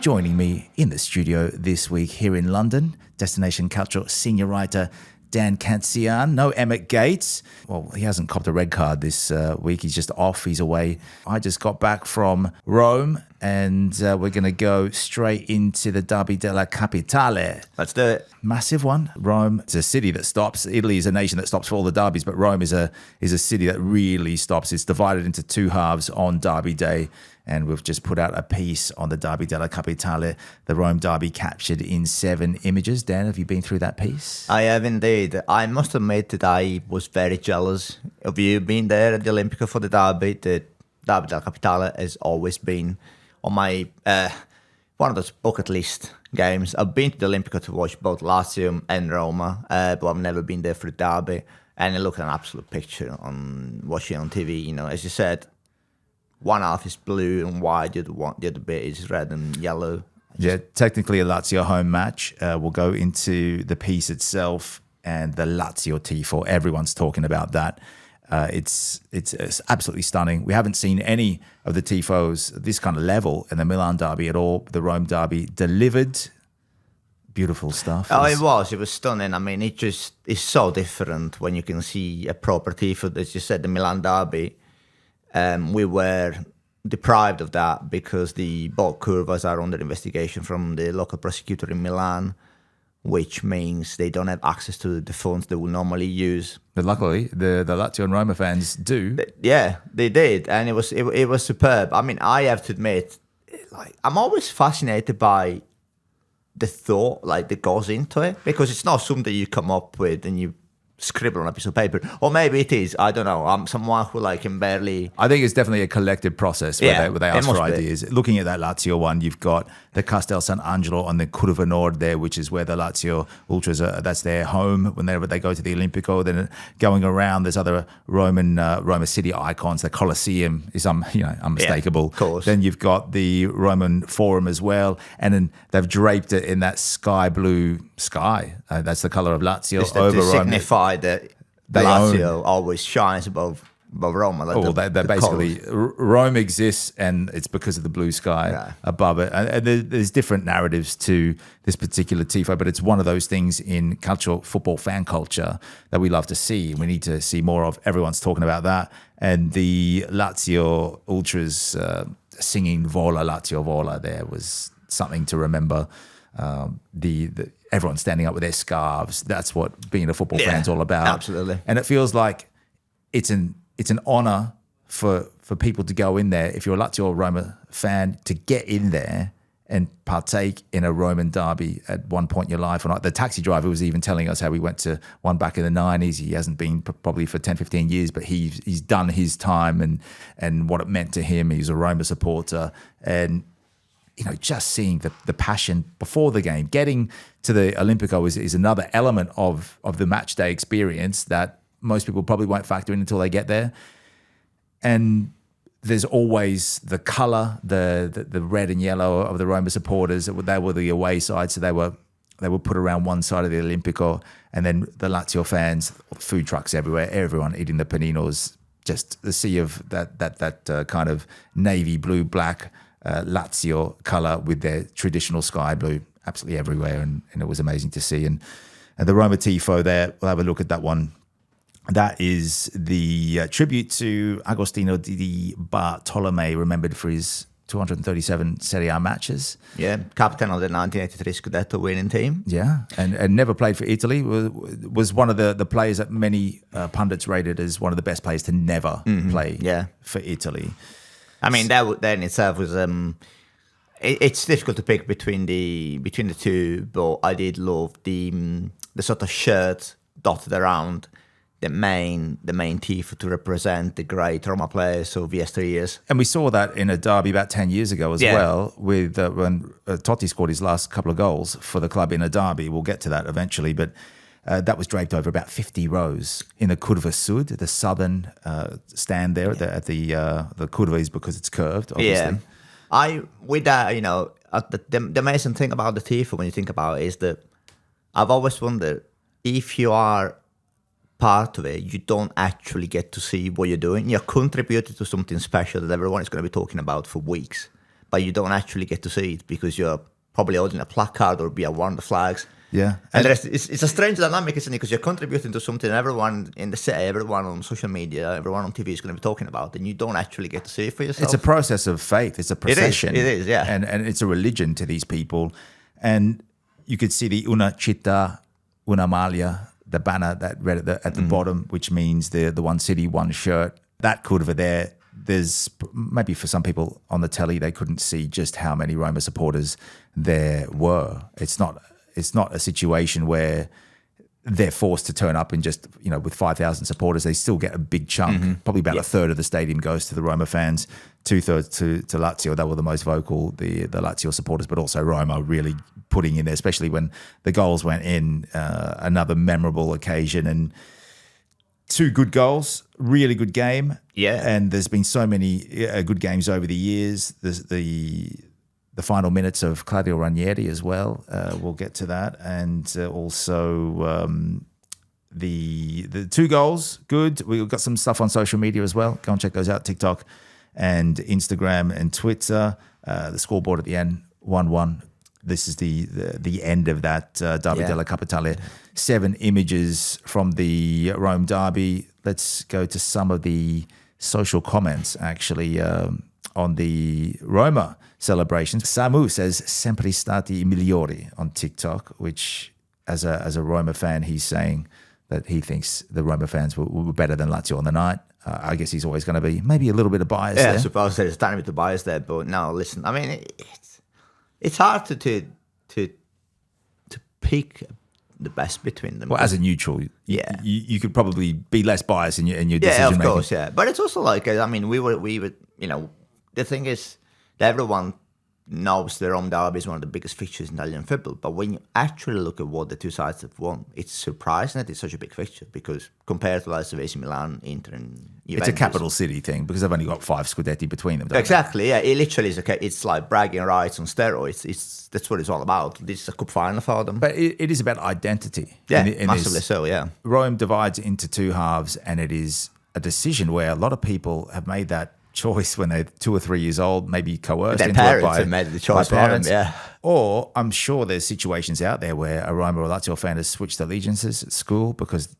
Joining me in the studio this week here in London, Destination Calcio senior writer Dan Cancian. No Emmett Gates. Well, he hasn't copped a red card this week. He's just off. He's away. I just got back from Rome, and we're going to go straight into the Derby della Capitale. Let's do it. Massive one. Rome is a city that stops. Italy is a nation that stops for all the derbies, but Rome is a city that really stops. It's divided into two halves on Derby Day. And we've just put out a piece on the Derby della Capitale, the Rome derby captured in 7 images. Dan, have you been through that piece? I have indeed. I must admit that I was very jealous of you being there at the Olimpico for the derby. The Derby della Capitale has always been on my one of those bucket list games. I've been to the Olimpico to watch both Lazio and Roma, but I've never been there for the derby. And it looked an absolute picture on watching on TV. You know, as you said, one half is blue and white, the other bit is red and yellow. Yeah, technically a Lazio home match. We'll go into the piece itself and the Lazio Tifo. Everyone's talking about that. It's absolutely stunning. We haven't seen any of the Tifos at this kind of level in the Milan derby at all. The Rome derby delivered. Beautiful stuff. Oh, it was stunning. I mean, it's so different when you can see a proper Tifo. As you said, the Milan derby. We were deprived of that because the boat curvas are under investigation from the local prosecutor in Milan, which means they don't have access to the funds they would normally use. But luckily, the Lazio and Roma fans do. Yeah, they did, and it was superb. I mean, I have to admit, like, I'm always fascinated by the thought that goes into it, because it's not something you come up with and you scribble on a piece of paper, or maybe it is. I don't know. I'm someone who can barely. I think it's definitely a collective process where they ask for ideas. Looking at that Lazio one, you've got the Castel San Angelo on the Curva Nord there, which is where the Lazio ultras are. That's their home whenever they go to the Olimpico. Then going around, there's other Roma city icons. The Colosseum is unmistakable. Yeah, of course. Then you've got the Roman Forum as well, and then they've draped it in that sky blue sky. That's the color of Lazio over to Rome. Signify that Lazio always shines above Roma. They're basically Rome exists, and it's because of the blue sky above it. And there's different narratives to this particular Tifo, but it's one of those things in Calcio football fan culture that we love to see. We need to see more of. Everyone's talking about that, and the Lazio ultras singing "Vola Lazio Vola" there was something to remember. Everyone standing up with their scarves. That's what being a football fan's all about. Absolutely. And it feels like it's an honor for people to go in there, if you're a Lazio or Roma fan, to get in there and partake in a Roman derby at one point in your life. And the taxi driver was even telling us how he went to one back in the 90s. He hasn't been probably for 10, 15 years, but he's done his time and what it meant to him. He's a Roma supporter. And just seeing the passion before the game, getting to the Olimpico is another element of the match day experience that most people probably won't factor in until they get there. And there's always the colour, the red and yellow of the Roma supporters. They were the away side, so they were put around one side of the Olimpico, and then the Lazio fans, food trucks everywhere, everyone eating the paninos, just the sea of that kind of navy blue black. Lazio colour with their traditional sky blue absolutely everywhere, and it was amazing to see. And the Roma Tifo there, we'll have a look at that one. That is the tribute to Agostino Di Bartolome, remembered for his 237 Serie A matches. Yeah, captain of the 1983 Scudetto winning team. Yeah, and never played for Italy. Was one of the players that many pundits rated as one of the best players to never play for Italy. I mean, that in itself was. It's difficult to pick between the two, but I did love the sort of shirt dotted around the main Tifo to represent the great Roma players of yesteryears. And we saw that in a derby about 10 years ago as well, with when Totti scored his last couple of goals for the club in a derby. We'll get to that eventually, but. That was draped over about 50 rows in the Curva Sud, the southern stand there at the Curva is because it's curved, obviously. Yeah, with that, the amazing thing about the Tifo when you think about it is that I've always wondered if you are part of it, you don't actually get to see what you're doing. You're contributing to something special that everyone is going to be talking about for weeks. but you don't actually get to see it because you're probably holding a placard or be at one of the flags. Yeah. And it's a strange dynamic, isn't it? Because you're contributing to something everyone in the city, everyone on social media, everyone on TV is going to be talking about, and you don't actually get to see it for yourself. It's a process of faith. It's a procession. It is, yeah. And it's a religion to these people. And you could see the Una Città, Una Maglia, the banner that read at the bottom, which means the one city, one shirt. That curva there, there's maybe for some people on the telly, they couldn't see just how many Roma supporters there were. It's not a situation where they're forced to turn up and just, with 5,000 supporters, they still get a big chunk. Probably about a third of the stadium goes to the Roma fans, 2/3 to Lazio. They were the most vocal, the Lazio supporters, but also Roma really putting in there, especially when the goals went in. Another memorable occasion and 2 good goals, really good game. Yeah. And there's been so many good games over the years. There's the final minutes of Claudio Ranieri as well. We'll get to that. And also the 2 goals, good. We've got some stuff on social media as well. Go and check those out, TikTok and Instagram and Twitter. The scoreboard at the end, 1-1. This is the end of that Derby della Capitale. 7 images from the Rome derby. Let's go to some of the social comments, actually, on the Roma celebrations. Samu says, sempre stati i migliori on TikTok, which as a Roma fan, he's saying that he thinks the Roma fans were better than Lazio on the night. I guess he's always going to be maybe a little bit of bias there. I suppose there's a tiny bit of bias there, but no, listen, I mean, it's hard to pick the best between them. Well, as a neutral, you could probably be less biased in your decision making. Yeah, of making. course, yeah. But it's also like, I mean, we were, the thing is that everyone knows the Rome derby is one of the biggest fixtures in Italian football. But when you actually look at what the two sides have won, it's surprising that it's such a big fixture because compared to like AC Milan, Inter, and Juventus, it's a capital city thing because they've only got 5 Scudetti between them. Exactly, yeah. It literally is it's like bragging rights on steroids. That's what it's all about. This is a cup final for them. But it is about identity. Yeah, massively so, yeah. Rome divides into 2 halves, and it is a decision where a lot of people have made that choice when they're 2 or 3 years old, maybe coerced their into parents it by have made the choice for them, yeah. Or I'm sure there's situations out there where a Roma or Lazio fan has switched allegiances at school because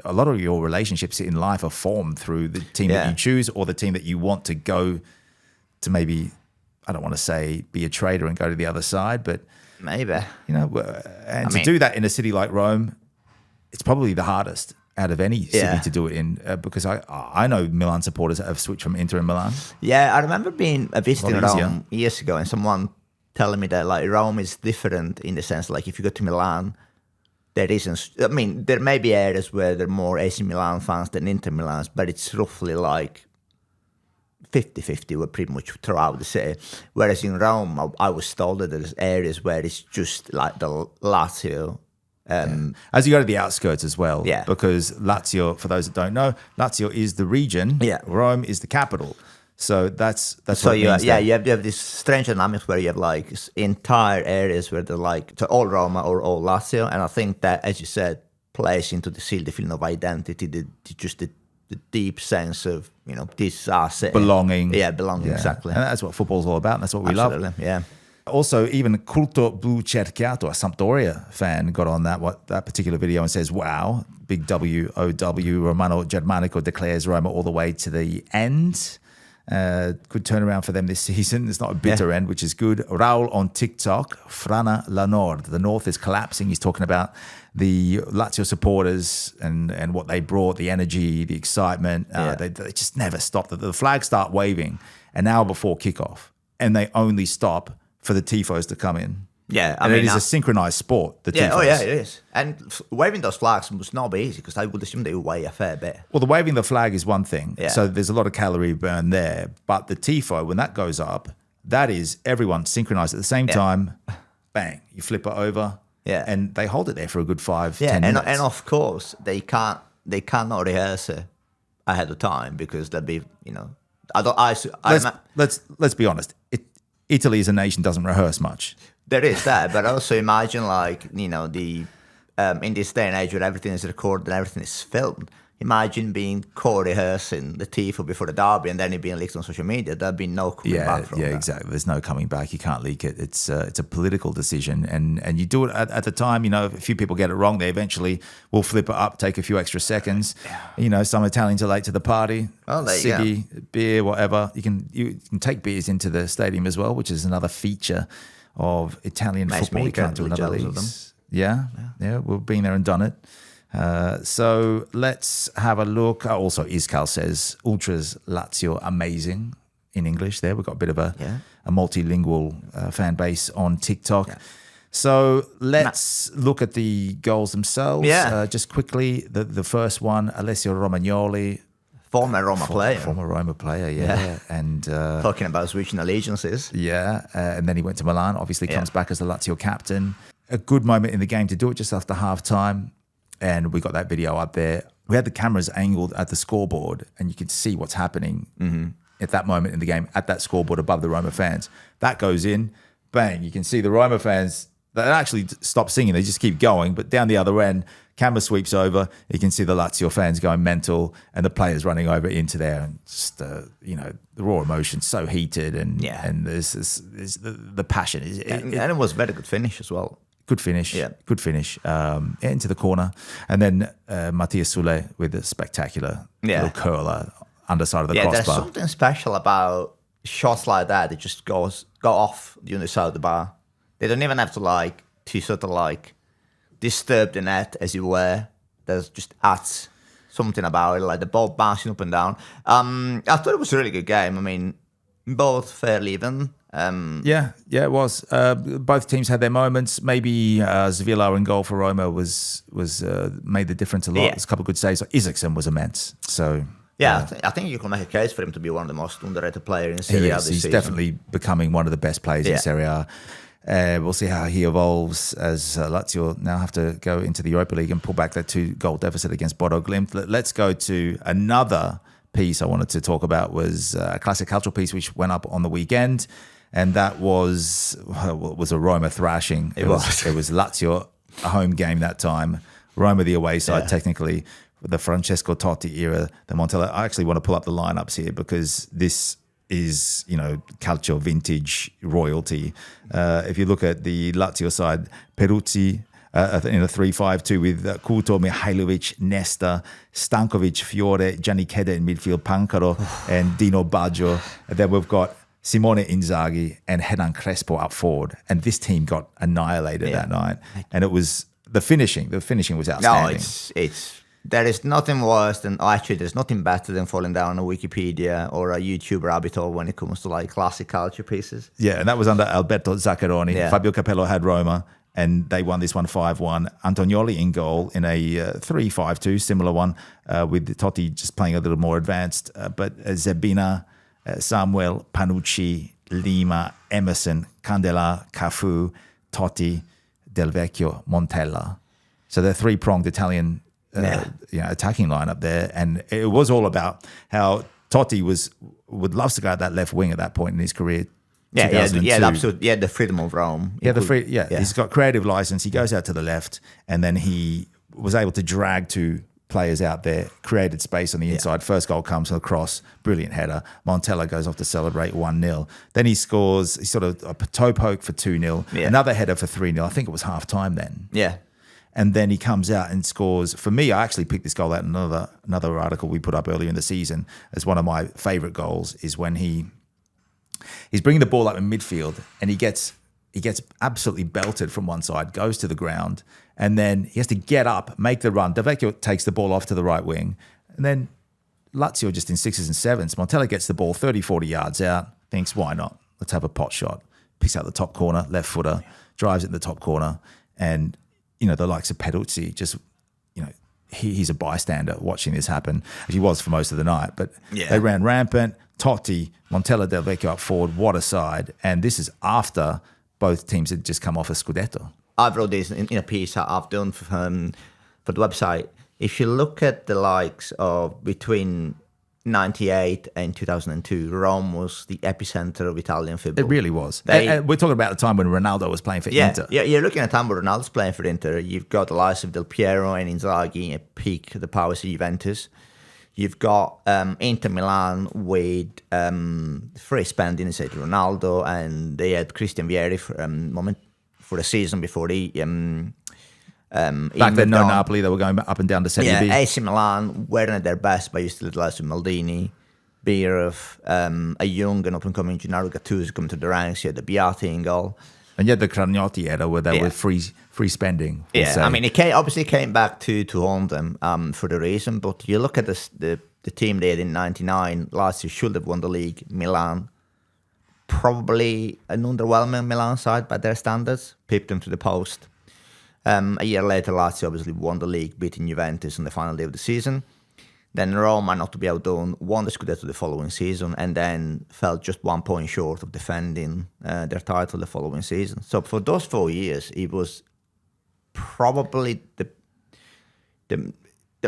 a lot of your relationships in life are formed through the team that you choose or the team that you want to go to. Maybe, I don't want to say be a traitor and go to the other side, but maybe to do that in a city like Rome, it's probably the hardest out of any city to do it in because I know Milan supporters that have switched from Inter and Milan. Yeah, I remember being visiting Rome years ago and someone telling me that like Rome is different in the sense like if you go to Milan, there may be areas where there are more AC Milan fans than Inter Milans, but it's roughly like 50-50 were pretty much throughout the city. Whereas in Rome, I was told that there's areas where it's just like the Lazio. As you go to the outskirts as well, yeah. Because Lazio, for those that don't know, Lazio is the region, Rome is the capital. So that's so what it means. You have this strange dynamic where you have like entire areas where they're like all Roma or all Lazio, and I think that, as you said, plays into the feeling of identity, the deep sense of this is our city. Belonging, exactly, and that's what football's all about, and that's what we Absolutely, love. Yeah. Also, even Culto Blu Cerchiato, a Sampdoria fan, got on that particular video and says, wow, big WOW, Romano Germanico declares Roma all the way to the end. Good turnaround for them this season. It's not a bitter end, which is good. Raul on TikTok, Frana la Nord. The North is collapsing. He's talking about the Lazio supporters and what they brought, the energy, the excitement. They just never stopped. The flags start waving an hour before kickoff, and they only stop for the Tifos to come in. Yeah, it is a synchronized sport, the Tifos. Yeah, it is. And waving those flags must not be easy because I would assume they weigh a fair bit. Well, the waving the flag is one thing. Yeah. So there's a lot of calorie burn there. But the Tifo, when that goes up, that is everyone synchronized at the same time. Bang, you flip it over. Yeah. And they hold it there for a good 5-10 minutes. And of course, they cannot rehearse it ahead of time because they'll be, Let's be honest. Italy as a nation doesn't rehearse much. There is that, but also imagine in this day and age where everything is recorded and everything is filmed, imagine being co-rehearsing the Tifo before the derby and then it being leaked on social media. There'd be no coming back from that. Exactly. There's no coming back. You can't leak it. It's a political decision, and you do it at the time. A few people get it wrong. They eventually will flip it up, take a few extra seconds. Some Italians are late to the party. Oh, ciggy, beer, whatever. You can take beers into the stadium as well, which is another feature of Italian football. You can't do another leagues. Yeah, we've been there and done it. So let's have a look. Also, Iskal says, Ultras Lazio amazing in English there. We've got a bit of a multilingual fan base on TikTok. Yeah. So let's look at the goals themselves. Just quickly, the first one, Alessio Romagnoli. Former Roma player. Former Roma player, yeah. And talking about switching allegiances. Yeah, and then he went to Milan, obviously comes back as the Lazio captain. A good moment in the game to do it just after half-time. And we got that video up there. We had the cameras angled at the scoreboard, and you could see what's happening at that moment in the game, at that scoreboard above the Roma fans. That goes in, bang, you can see the Roma fans, they actually stop singing, they just keep going. But down the other end, camera sweeps over, you can see the Lazio fans going mental and the players running over into there. And just, the raw emotion, so heated, and there's the passion. And it was a very good finish as well. Good finish. Into the corner. And then Matthias Sule with a spectacular little curler underside of the crossbar. There's something special about shots like that. They just go off the underside of the bar. They don't even have to sort of disturb the net, as you were. There's just adds something about it, like the ball bouncing up and down. I thought it was a really good game. I mean, both fairly even. It was. Both teams had their moments. Maybe Zavilla in goal for Roma was made the difference a lot. There's a couple of good saves. Isaacson was immense. So I think you can make a case for him to be one of the most underrated players in Serie A this season. He's definitely becoming one of the best players in Serie A. We'll see how he evolves as Lazio now have to go into the Europa League and pull back that 2-goal deficit against Bodo Glimt. Let's go to another piece I wanted to talk about. Was a classic Calcio piece which went up on the weekend. And that was a Roma thrashing. It was Lazio, a home game that time. Roma, the away side, technically. The Francesco Totti era, the Montella. I actually want to pull up the lineups here because this is, Calcio vintage royalty. If you look at the Lazio side, Peruzzi in a 3-5-2 with Couto, Mihailovic, Nesta, Stankovic, Fiore, Gianni Chedda in midfield, Pancaro, and Dino Baggio. And then we've got Simone Inzaghi and Hernan Crespo up forward, and this team got annihilated that night. And it was the finishing. The finishing was outstanding. No, there is nothing worse than, actually, there's nothing better than falling down a Wikipedia or a YouTube rabbit hole when it comes to classic Calcio pieces. Yeah, and that was under Alberto Zaccheroni. Yeah. Fabio Capello had Roma, and they won this one 5-1. Antonioli in goal in a 3-5-2, similar one, with Totti just playing a little more advanced. But Zebina, Samuel, Panucci, Lima, Emerson, Candela, Cafu, Totti, Del Vecchio, Montella. So they're three-pronged Italian attacking lineup there. And it was all about how Totti would love to go at that left wing at that point in his career. Absolutely. Yeah, the freedom of Rome. He's got creative license. He goes out to the left, and then he was able to drag two players out there, created space on the inside. First goal comes across, brilliant header. Montella goes off to celebrate 1-0. Then he scores, he's sort of a toe poke for 2-0, another header for 3-0. I think it was half time then. Yeah. And then he comes out and scores. For me, I actually picked this goal out in another article we put up earlier in the season as one of my favorite goals, is when he's bringing the ball up in midfield and he gets absolutely belted from one side, goes to the ground, and then he has to get up, make the run. Del Vecchio takes the ball off to the right wing, and then Lazio just in 6s and 7s. Montella gets the ball 30, 40 yards out, thinks, why not? Let's have a pot shot. Picks out the top corner, left footer, drives it in the top corner, and the likes of Peruzzi just, he's a bystander watching this happen, as he was for most of the night. But they ran rampant. Totti, Montella, Del Vecchio up forward. What a side. And this is after both teams had just come off a Scudetto. I've wrote this in a piece I've done for the website. If you look at the likes of between 98 and 2002, Rome was the epicenter of Italian football. It really was. We're talking about the time when Ronaldo was playing for Inter. Yeah, you're looking at a time where Ronaldo's playing for Inter. You've got the likes of Del Piero and Inzaghi at peak the powers of Juventus. You've got Inter Milan with free spending, say Ronaldo, and they had Christian Vieri for a moment for a season before he. Back then, no Napoli, they were going up and down to Serie B. Yeah, AC Milan weren't at their best, but you still had the likes of Maldini, Birov, a young and up-and-coming Gennaro Gattuso coming to the ranks. You had the Beati in goal. And you had the Cragnotti era where they were free spending. I mean, it obviously came back to haunt them for the reason, but you look at the team they had in 99, Lazio should have won the league, Milan. Probably an underwhelming Milan side by their standards, pipped them to the post. A year later, Lazio obviously won the league, beating Juventus on the final day of the season. Then Roma, not to be outdone, won the Scudetto the following season and then fell just 1 point short of defending their title the following season. So for those 4 years, it was probably the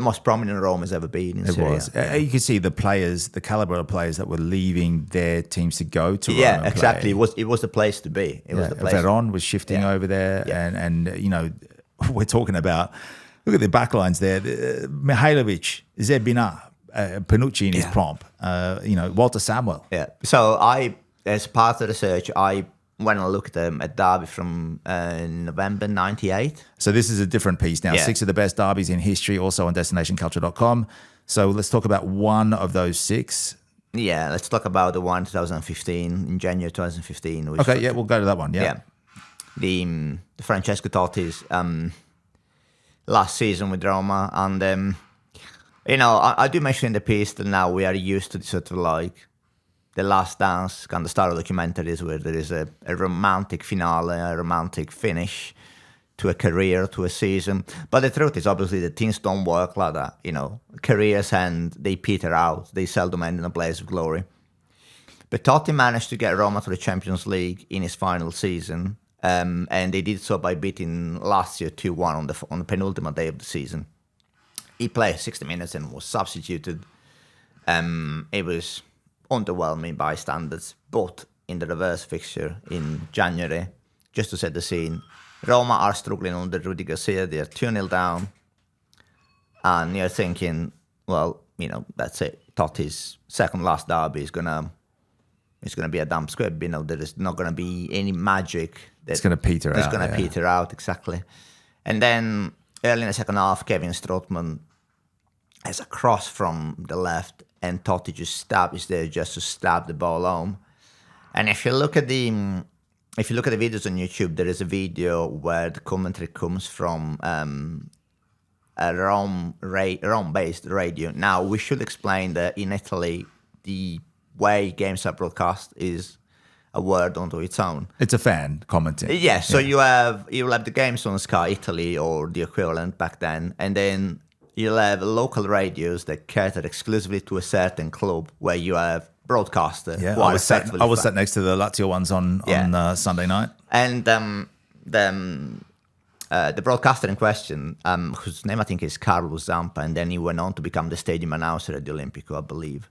most prominent Rome has ever been in Serie A. It was. You could see the players, the caliber of players that were leaving their teams to go to Rome. Yeah, exactly. It was the place to be. It was the place. Veron was shifting over there, and you know, we're talking about. Look at the backlines there: Mihailovic, Zebina, Panucci in his prompt. Walter Samuel. Yeah. So as part of the research, I went and looked at Derby from November 98. So this is a different piece now. Yeah. 6 of the best derbies in history, also on destinationculture.com. So let's talk about one of those 6. Yeah, let's talk about the one 2015, in January 2015. Okay, we'll go to that one. Yeah. The Francesco Totti's last season with Roma. And, I do mention in the piece that now we are used to sort of like the last dance kind of style of documentaries where there is a romantic finale, a romantic finish to a career, to a season. But the truth is obviously that things don't work like that. Careers end, they peter out. They seldom end in a blaze of glory. But Totti managed to get Roma to the Champions League in his final season. And they did so by beating Lazio 2-1 on the penultimate day of the season. He played 60 minutes and was substituted. It was underwhelming by standards, but in the reverse fixture in January, just to set the scene, Roma are struggling under Rudi Garcia. They're 2-0 down, and you're thinking, well, that's it. Totti's second last derby is gonna be a damp squib. There is not gonna be any magic. It's gonna peter out. It's gonna peter out, exactly. And then early in the second half, Kevin Strootman has a cross from the left, and Totti is there just to stab the ball home. And if you look at the videos on YouTube, there is a video where the commentary comes from a Rome-based radio. Now, we should explain that in Italy, the way games are broadcast is a word unto its own. It's a fan commenting. Yeah, so you'll have the games on Sky Italy or the equivalent back then, and then you'll have local radios that cater exclusively to a certain club where you have broadcaster. Yeah, I was sat next to the Lazio ones on Sunday night. And the broadcaster in question, whose name I think is Carlo Zampa, and then he went on to become the stadium announcer at the Olimpico, I believe.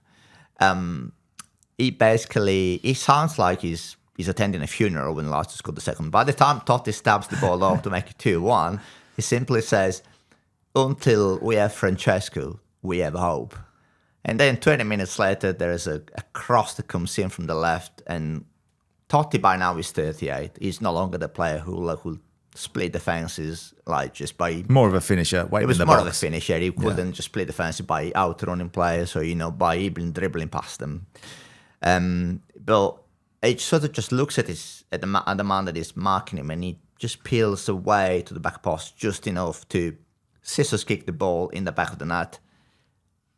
He sounds like he's attending a funeral when Lazio scored the second. By the time Totti stabs the ball off to make it 2-1, he simply says, "Until we have Francesco, we have hope." And then 20 minutes later, there is a cross that comes in from the left, and Totti by now is 38. He's no longer the player who split defenses like just by more of a finisher. It was more of a finisher. He couldn't just split defenses by outrunning players or by even dribbling past them. But it sort of just looks at the man that is marking him, and he just peels away to the back post just enough to scissors kick the ball in the back of the net.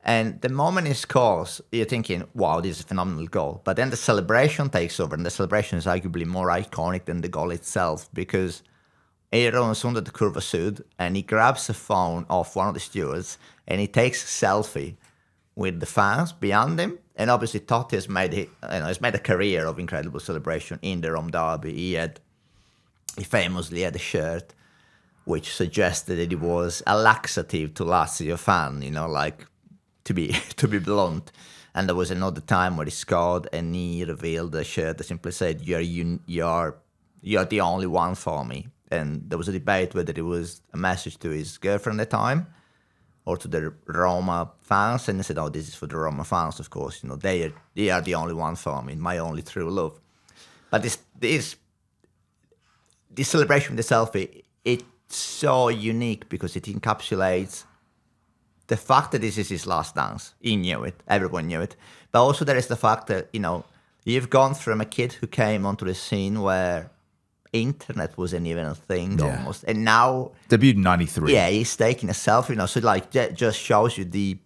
And the moment he scores, you're thinking, wow, this is a phenomenal goal. But then the celebration takes over, and the celebration is arguably more iconic than the goal itself, because he runs under the Curva Sud, and he grabs a phone off one of the stewards, and he takes a selfie with the fans behind him. And obviously Totti has made a career of incredible celebration in the Rome derby. He famously had a shirt which suggested that he was a laxative to Lazio fan, to be to be blunt. And there was another time where he scored and he revealed a shirt that simply said, "You're the only one for me." And there was a debate whether it was a message to his girlfriend at the time or to the Roma fans. And he said, "Oh, this is for the Roma fans, of course. They are the only one for me, my only true love." But this celebration with the selfie, it's so unique because it encapsulates the fact that this is his last dance. He knew it. Everyone knew it. But also there is the fact that, you've gone from a kid who came onto the scene where internet wasn't even a thing almost. And now... Debuted in 93. Yeah, he's taking a selfie, So, that just shows you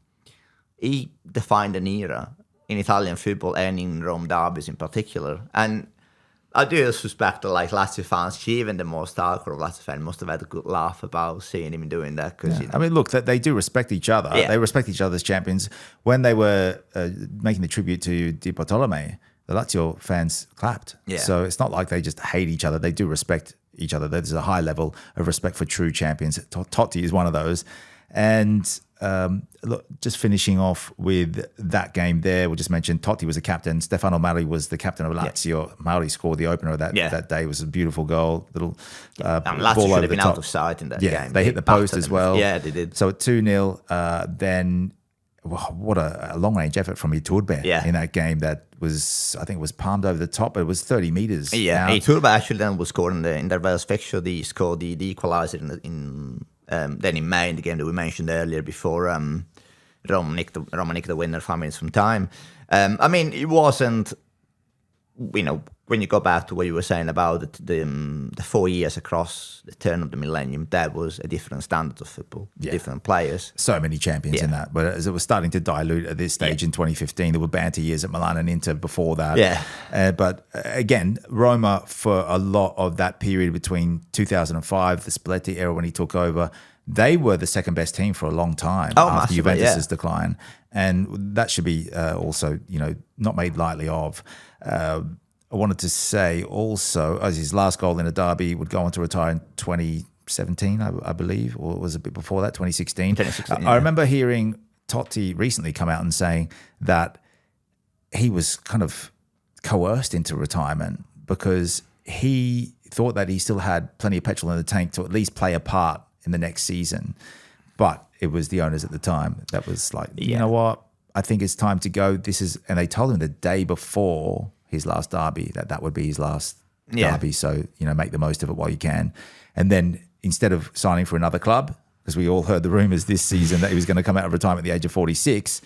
he defined an era in Italian football and in Rome derbies in particular. And I do suspect that, Lazio fans, even the most hardcore of Lazio fans, must have had a good laugh about seeing him doing that. Cause, I mean, look, they do respect each other. Yeah. They respect each other as champions. When they were making the tribute to Di Bartolomei, the Lazio fans clapped. Yeah. So it's not like they just hate each other. They do respect each other. There's a high level of respect for true champions. Totti is one of those. And look, just finishing off with that game there, we just mentioned Totti was the captain. Stefano Mauri was the captain of Lazio. Yeah. Mauri scored the opener of that day. It was a beautiful goal. Lazio ball should have been top. out of sight in that game. They hit the post as well. Yeah, they did. So at 2-0, then what a long-range effort from Iturbe in that game that was, I think it was palmed over the top, but it was 30 metres. Yeah, Iturbe actually then was scoring in the reverse fixture. He scored the equaliser then in May, in the game that we mentioned earlier before Roma nicked the winner 5 minutes from time. I mean, it wasn't, when you go back to what you were saying about the 4 years across the turn of the millennium, that was a different standard of football, different players. So many champions in that. But as it was starting to dilute at this stage in 2015, there were banter years at Milan and Inter before that. Yeah. But again, Roma, for a lot of that period between 2005, the Spalletti era when he took over, they were the second best team for a long time after Juventus's decline. And that should be also, not made lightly of. I wanted to say also, as his last goal in a derby, would go on to retire in 2017, I believe, or it was a bit before that, 2016. I remember hearing Totti recently come out and saying that he was kind of coerced into retirement because he thought that he still had plenty of petrol in the tank to at least play a part in the next season. But it was the owners at the time that was like, you know what, I think it's time to go. And they told him the day before his last derby that would be his last derby. So, make the most of it while you can. And then instead of signing for another club, because we all heard the rumors this season that he was going to come out of retirement at the age of 46,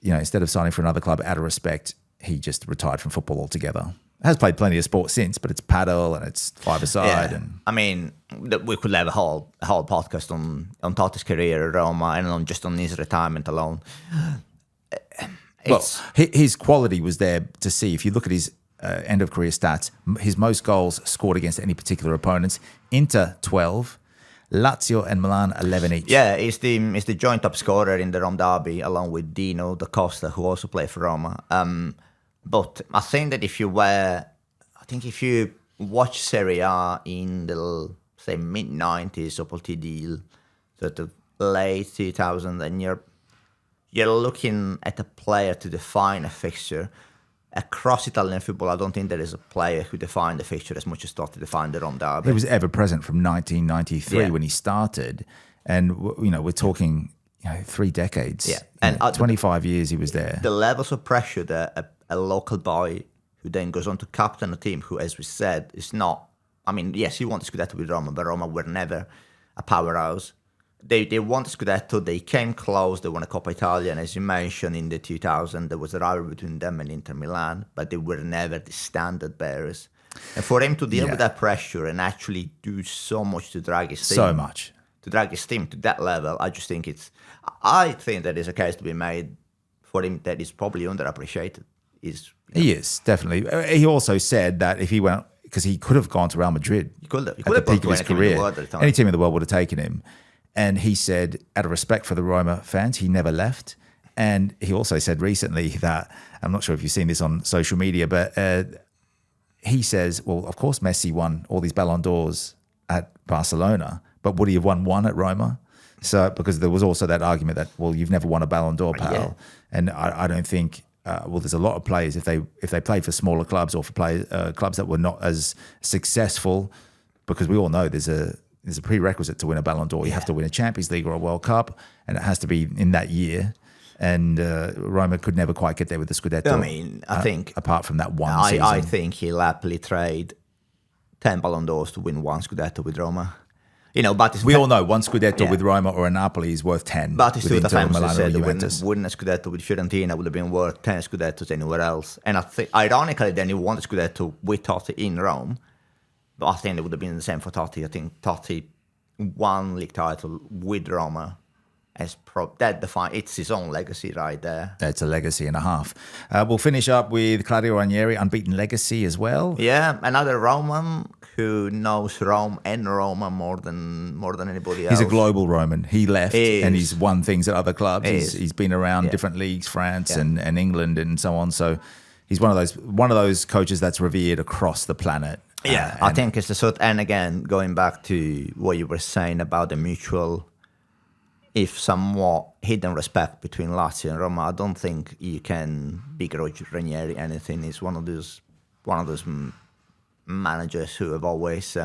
instead of signing for another club out of respect, he just retired from football altogether. Has played plenty of sport since, but it's paddle and it's five-a-side. And I mean, we could have a whole podcast on Totti's career at Roma and on his retirement alone. His quality was there to see. If you look at his end of career stats, his most goals scored against any particular opponents: Inter 12, Lazio and Milan 11 each. Yeah, he's the joint top scorer in the Rome derby, along with Dino Da Costa, who also played for Roma. But I think that if you watch Serie A in the mid 90s up until the sort of late 2000s, and you're looking at a player to define a fixture. Across Italian football, I don't think there is a player who defined the fixture as much as Totti defined the Rome derby. He was ever present from 1993 when he started. And, we're talking 3 decades. Yeah. And 25 years he was there. The levels of pressure that a local boy who then goes on to captain a team who, as we said, is not... I mean, yes, he won the Scudetto with Roma, but Roma were never a powerhouse. They won the Scudetto, they came close, they won a Coppa Italia, and as you mentioned, in the 2000s, there was a rivalry between them and Inter Milan, but they were never the standard bearers. And for him to deal with that pressure and actually do so much to drag his team... So much. To drag his team to that level, I think that is a case to be made for him that is probably underappreciated. He is, definitely. He also said that if he went... Because he could have gone to Real Madrid. He could have. At the peak of his career. Any team in the world would have taken him. And he said, out of respect for the Roma fans, he never left. And he also said recently that, I'm not sure if you've seen this on social media, but he says, well, of course Messi won all these Ballon d'Ors at Barcelona, but would he have won one at Roma? So because there was also that argument that, well, you've never won a Ballon d'Or, pal. Yeah. And I don't think, well, there's a lot of players, if they played for smaller clubs or for clubs that were not as successful, because we all know there's a prerequisite to win a Ballon d'Or. You have to win a Champions League or a World Cup, and it has to be in that year. And Roma could never quite get there with the Scudetto. I mean, I think apart from that one season. I think he'll happily trade 10 Ballon d'Ors to win one Scudetto with Roma. You know, but we all know one Scudetto with Roma or a Napoli is worth 10. But it's still the famously said that winning a Scudetto with Fiorentina would have been worth 10 Scudettos anywhere else. And I think, ironically, then you won the Scudetto with Totti in Rome. But I think it would have been the same for Totti. I think Totti won league title with Roma. It's his own legacy right there. It's a legacy and a half. We'll finish up with Claudio Ranieri, unbeaten legacy as well. Yeah, another Roman who knows Rome and Roma more than anybody else. He's a global Roman. He left and he's won things at other clubs. He's been around different leagues, France and England and so on. So he's one of those coaches that's revered across the planet. Yeah, I think it's the sort. And again, going back to what you were saying about the mutual, if somewhat hidden respect between Lazio and Roma, I don't think you can begrudge Ranieri anything. He's one of those managers who have always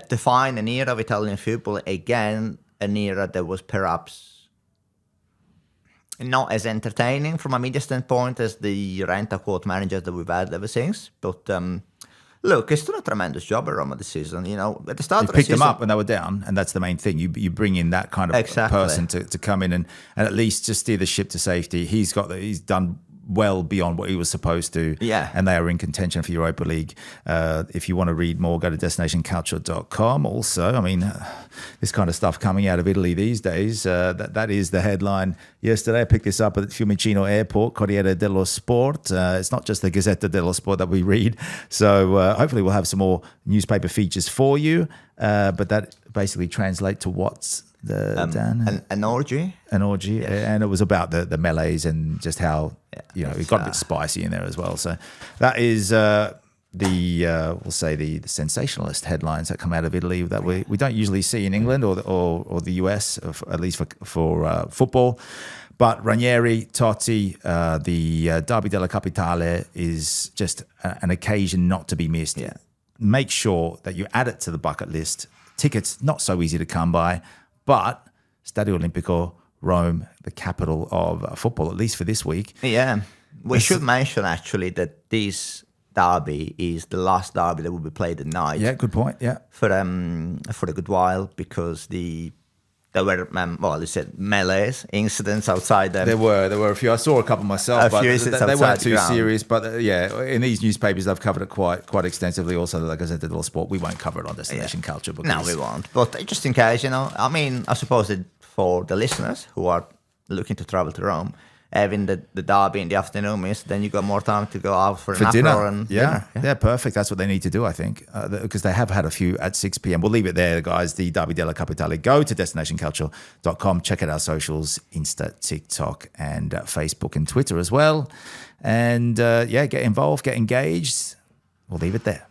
defined an era of Italian football. Again, an era that was perhaps not as entertaining from a media standpoint as the rent-a-quote managers that we've had ever since. But look, he's done a tremendous job at Roma this season. You know, at the start of the season, picked them up when they were down, and that's the main thing. You bring in that kind of person to come in and at least just steer the ship to safety. He's done well beyond what he was supposed to. Yeah. And they are in contention for Europa League. If you want to read more, go to destinationcalcio.com. Also, I mean, this kind of stuff coming out of Italy these days, that is the headline. Yesterday, I picked this up at Fiumicino Airport, Corriere dello Sport. It's not just the Gazzetta dello Sport that we read. So hopefully we'll have some more newspaper features for you. But that basically translates to what's Dan? An orgy. An orgy, yes. And it was about the melees and just how it got a bit spicy in there as well. So that is we'll say the sensationalist headlines that come out of Italy that we don't usually see in England or the US, at least for football. But Ranieri, Totti, the Derby della Capitale is just an occasion not to be missed. Yeah. Make sure that you add it to the bucket list. Tickets not so easy to come by. But Stadio Olimpico, Rome, the capital of football, at least for this week. Yeah. We should mention, actually, that this derby is the last derby that will be played at night. Yeah, good point, yeah. For a good while, because there were, they said, melees, incidents outside them. There were a few. I saw a couple myself, but they weren't too serious. But in these newspapers, they've covered it quite extensively. Also, like I said, the little sport, we won't cover it on Destination Calcio. No, we won't. But just in case, I mean, I suppose that for the listeners who are looking to travel to Rome, having the derby in the afternoon means then you got more time to go out for an dinner. And dinner. Yeah, perfect. That's what they need to do, I think, because they have had a few at 6 p.m. We'll leave it there, guys. The Derby della Capitale. Go to destinationcalcio.com. Check out our socials, Insta, TikTok, and Facebook and Twitter as well. And get involved, get engaged. We'll leave it there.